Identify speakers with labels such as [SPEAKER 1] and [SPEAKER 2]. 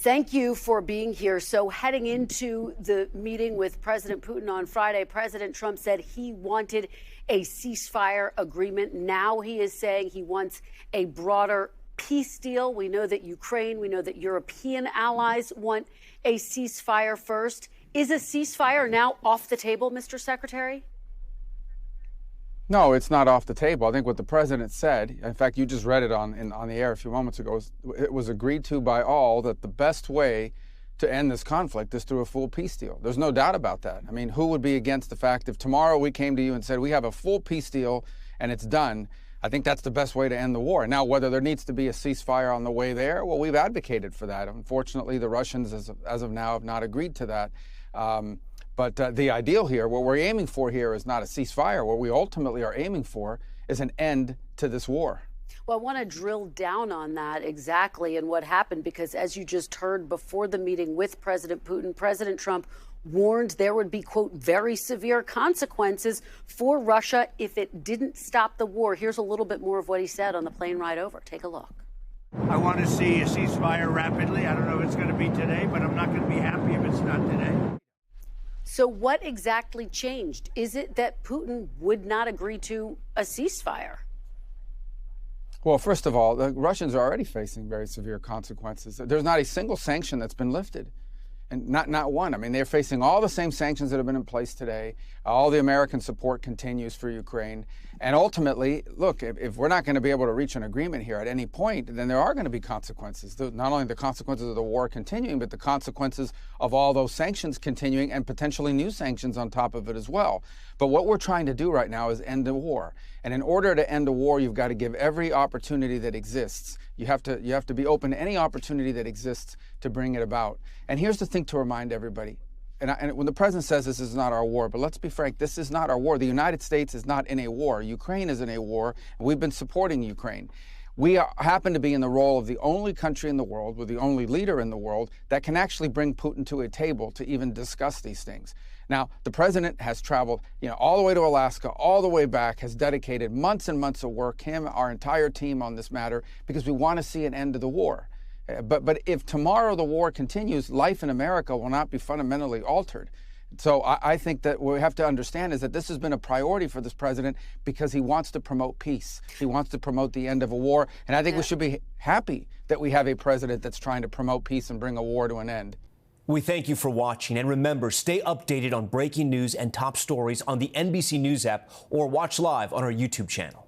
[SPEAKER 1] Thank you for being here. So heading into the meeting with President Putin on Friday, President Trump said he wanted a ceasefire agreement. Now he is saying he wants a broader peace deal. We know that Ukraine, we know that European allies want a ceasefire first. Is a ceasefire now off the table, Mr. Secretary?
[SPEAKER 2] No, it's not off the table. I think what the president said, in fact, you just read it on the air a few moments ago, it was agreed to by all that the best way to end this conflict is through a full peace deal. There's no doubt about that. I mean, who would be against the fact if tomorrow we came to you and said we have a full peace deal and it's done? I think that's the best way to end the war. Now, whether there needs to be a ceasefire on the way there, well, we've advocated for that. Unfortunately, the Russians, as of now, have not agreed to that. But the ideal here, what we're aiming for here is not a ceasefire. What we ultimately are aiming for is an end to this war.
[SPEAKER 1] Well, I want to drill down on that exactly and what happened, because as you just heard before the meeting with President Putin, President Trump warned there would be, quote, very severe consequences for Russia if it didn't stop the war. Here's a little bit more of what he said on the plane ride over. Take a look.
[SPEAKER 3] I want to see a ceasefire rapidly. I don't know if it's going to be today, but I'm not going to be happy if it's not today.
[SPEAKER 1] So what exactly changed? Is it that Putin would not agree to a ceasefire?
[SPEAKER 2] Well, first of all, the Russians are already facing very severe consequences. There's not a single sanction that's been lifted. And not one. I mean, they're facing all the same sanctions that have been in place today. All the American support continues for Ukraine. And ultimately, look, if we're not going to be able to reach an agreement here at any point, then there are going to be consequences. Not only the consequences of the war continuing, but the consequences of all those sanctions continuing and potentially new sanctions on top of it as well. But what we're trying to do right now is end the war. And in order to end a war, you've got to give every opportunity that exists. You have to be open to any opportunity that exists to bring it about. And here's the thing to remind everybody. And when the president says this is not our war, but let's be frank, this is not our war. The United States is not in a war. Ukraine is in a war, and we've been supporting Ukraine. We happen to be in the role of the only country in the world, with the only leader in the world, that can actually bring Putin to a table to even discuss these things. Now, the president has traveled, all the way to Alaska, all the way back, has dedicated months and months of work, him, our entire team on this matter, because we want to see an end to the war. But if tomorrow the war continues, life in America will not be fundamentally altered. So I think that what we have to understand is that this has been a priority for this president because he wants to promote peace. He wants to promote the end of a war. And I think we should be happy that we have a president that's trying to promote peace and bring a war to an end.
[SPEAKER 4] We thank you for watching. And remember, stay updated on breaking news and top stories on the NBC News app or watch live on our YouTube channel.